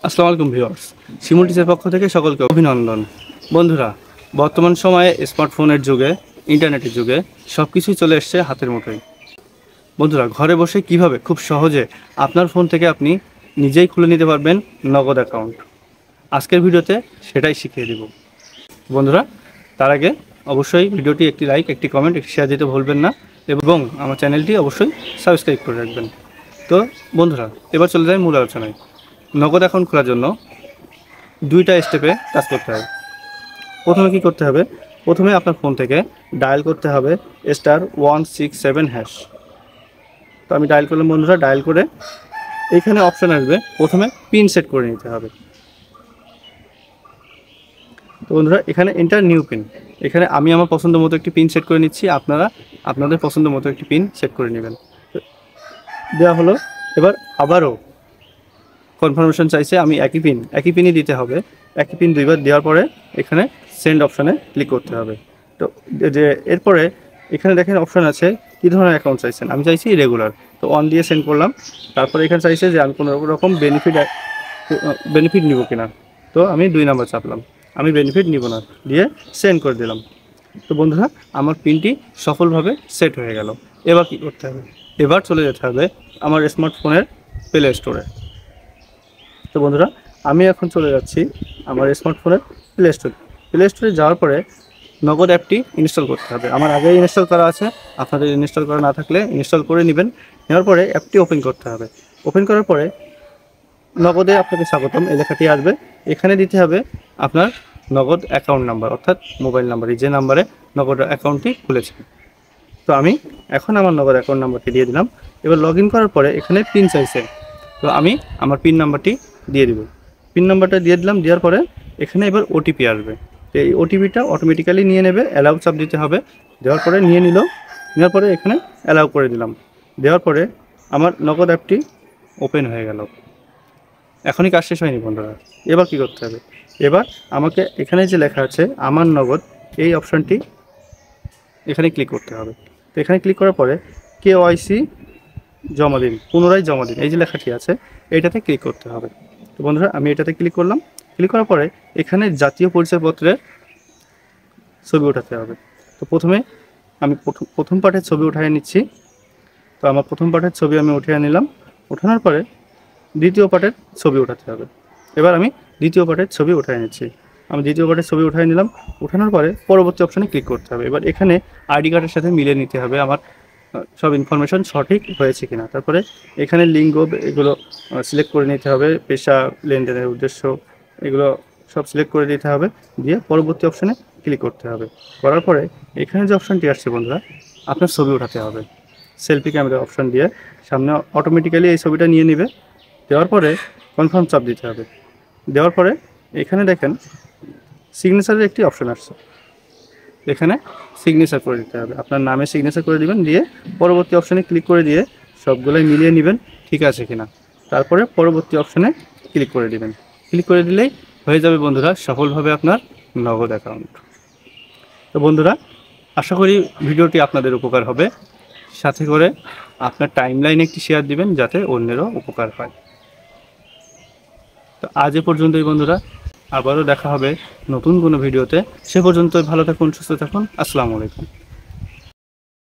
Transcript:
আসসালামু আলাইকুম ভিউয়ার্স, শিমুল টিচের পক্ষ থেকে সকলকে অভিনন্দন। বন্ধুরা, বর্তমান সময়ে স্মার্টফোনের যুগে, ইন্টারনেটের যুগে সব কিছুই চলে এসছে হাতের মুঠোয়। বন্ধুরা, ঘরে বসে কিভাবে খুব সহজে আপনার ফোন থেকে আপনি নিজেই খুলে নিতে পারবেন নগদ অ্যাকাউন্ট, আজকের ভিডিওতে সেটাই শিখিয়ে দেব। বন্ধুরা, তার আগে অবশ্যই ভিডিওটি একটি লাইক, একটি কমেন্ট, একটি শেয়ার দিতে ভুলবেন না এবং আমার চ্যানেলটি অবশ্যই সাবস্ক্রাইব করে রাখবেন। তো বন্ধুরা, এবার চলে যাই মূল আলোচনায়। নগদ অ্যাকাউন্ট খোলার জন্য দুইটা স্টেপে কাজ করতে হবে। প্রথমে কি করতে হবে? প্রথমে আপনার ফোন থেকে ডায়াল করতে হবে *167#। তো আমি ডায়াল করলাম বন্ধুরা। ডায়াল করে এইখানে অপশান আসবে, প্রথমে পিন সেট করে নিতে হবে। তো বন্ধুরা, এখানে এন্টার নিউ পিন, এখানে আমি আমার পছন্দ মতো একটি পিন সেট করে নিচ্ছি, আপনারা আপনাদের পছন্দ মতো একটি পিন সেট করে নেবেন। দেওয়া হলো। এবার আবারও কনফার্মেশন চাইছে, আমি একই পিনই দিতে হবে। একই পিন দুইবার দেওয়ার পরে এখানে সেন্ড অপশানে ক্লিক করতে হবে। তো যে এরপরে এখানে দেখেন অপশান আছে কী ধরনের অ্যাকাউন্ট চাইছেন। আমি চাইছি রেগুলার, তো অন দিয়ে সেন্ড করলাম। তারপরে এখানে চাইছে যে আমি কোনো রকম বেনিফিট নিব কিনা, তো আমি 2 নাম্বার চাপলাম, আমি বেনিফিট নিব না, দিয়ে সেন্ড করে দিলাম। তো বন্ধুরা, আমার পিনটি সফলভাবে সেট হয়ে গেল। এবার কী করতে হবে? এবার চলে যেতে হবে আমার স্মার্টফোনের প্লে স্টোরে। তো বন্ধুরা, আমি এখন চলে যাচ্ছি আমার স্মার্টফোনের প্লে স্টোরে যাওয়ার পরে নগদ অ্যাপটি ইনস্টল করতে হবে। আমার আগেই ইনস্টল করা আছে, আপনাদের ইনস্টল করা না থাকলে ইনস্টল করে নেবেন। নেওয়ার পরে অ্যাপটি ওপেন করতে হবে। ওপেন করার পরে নগদে আপনাকে স্বাগতম এই লেখাটি আসবে। এখানে দিতে হবে আপনার নগদ অ্যাকাউন্ট নাম্বার, অর্থাৎ মোবাইল নাম্বারই, যে নাম্বারে নগদ অ্যাকাউন্টটি খুলেছেন। তো আমি এখন আমার নগদ অ্যাকাউন্ট নাম্বারটি দিয়ে দিলাম। এবার লগ ইন করার পরে এখানে পিন চাইছে, তো আমি আমার পিন নাম্বারটি দিয়ে দিব। পিন নাম্বারটা দিয়ে দিলাম। দেওয়ার পরে এখানে এবার ওটিপি আসবে। তো এই ওটিপিটা অটোমেটিক্যালি নিয়ে নেবে, অ্যালাউ চাপ দিতে হবে। দেওয়ার পরে নিয়ে নিল। নেওয়ার পরে এখানে অ্যালাউ করে দিলাম। দেওয়ার পরে আমার নগদ অ্যাপটি ওপেন হয়ে গেল। এখনই কাজ শেষ হয়নি বন্ধুরা। এবার কি করতে হবে? এবার আমাকে এখানে যে লেখা আছে আমার নগদ, এই অপশানটি এখানে ক্লিক করতে হবে। তো এখানে ক্লিক করার পরে KYC জমা দিন, পুনরায় জমা দিন, এই যে লেখাটি আছে এইটাতে ক্লিক করতে হবে। তো বন্ধুরা, আমি এটাতে ক্লিক করলাম। ক্লিক করার পরে এখানে জাতীয় পরিচয়পত্রের ছবি ওঠাতে হবে। তো প্রথমে আমি প্রথম পার্টের ছবি উঠিয়ে নিচ্ছি। তো আমার প্রথম পার্টের ছবি আমি উঠিয়ে নিলাম। ওঠানোর পরে দ্বিতীয় পার্টের ছবি উঠাতে হবে। এবার আমি দ্বিতীয় পার্টের ছবি উঠিয়ে নিচ্ছি। আমি দ্বিতীয় পার্টের ছবি উঠিয়ে নিলাম। ওঠানোর পরে পরবর্তী অপশানে ক্লিক করতে হবে। এবার এখানে আইডি কার্ডের সাথে মিলিয়ে নিতে হবে আমার সব ইনফরমেশন সঠিক হয়েছে কিনা। তারপরে এখানে লিঙ্গ এগুলো সিলেক্ট করে নিতে হবে, পেশা, লেনদেনের উদ্দেশ্য, এগুলো সব সিলেক্ট করে দিতে হবে। দিয়ে পরবর্তী অপশানে ক্লিক করতে হবে। করার পরে এখানে যে অপশানটি আসছে বন্ধুরা, আপনার ছবি ওঠাতে হবে। সেলফি ক্যামেরা অপশান দিয়ে সামনে অটোমেটিক্যালি এই ছবিটা নিয়ে নেবে। দেওয়ার পরে কনফার্ম চাপ দিতে হবে। দেওয়ার পরে এখানে দেখেন সিগনেচারের একটি অপশান আসছে, এখানে সিগনেচার করে দিতে হবে। আপনার নামে সিগনেচার করে দিবেন। দিয়ে পরবর্তী অপশানে ক্লিক করে দিয়ে সবগুলোই মিলিয়ে নেবেন ঠিক আছে কিনা। তারপরে পরবর্তী অপশানে ক্লিক করে দিবেন। ক্লিক করে দিলেই হয়ে যাবে বন্ধুরা সফলভাবে আপনার নগদ অ্যাকাউন্ট। তো বন্ধুরা, আশা করি ভিডিওটি আপনাদের উপকার হবে। সাথে করে আপনার টাইমলাইনে একটি শেয়ার দিবেন যাতে অন্যেরও উপকার পায়। তো আজ এ পর্যন্তই বন্ধুরা, আবারও দেখা হবে নতুন কোনো ভিডিওতে। সে পর্যন্ত ভালো থাকুন, সুস্থ থাকুন। আসসালামু আলাইকুম।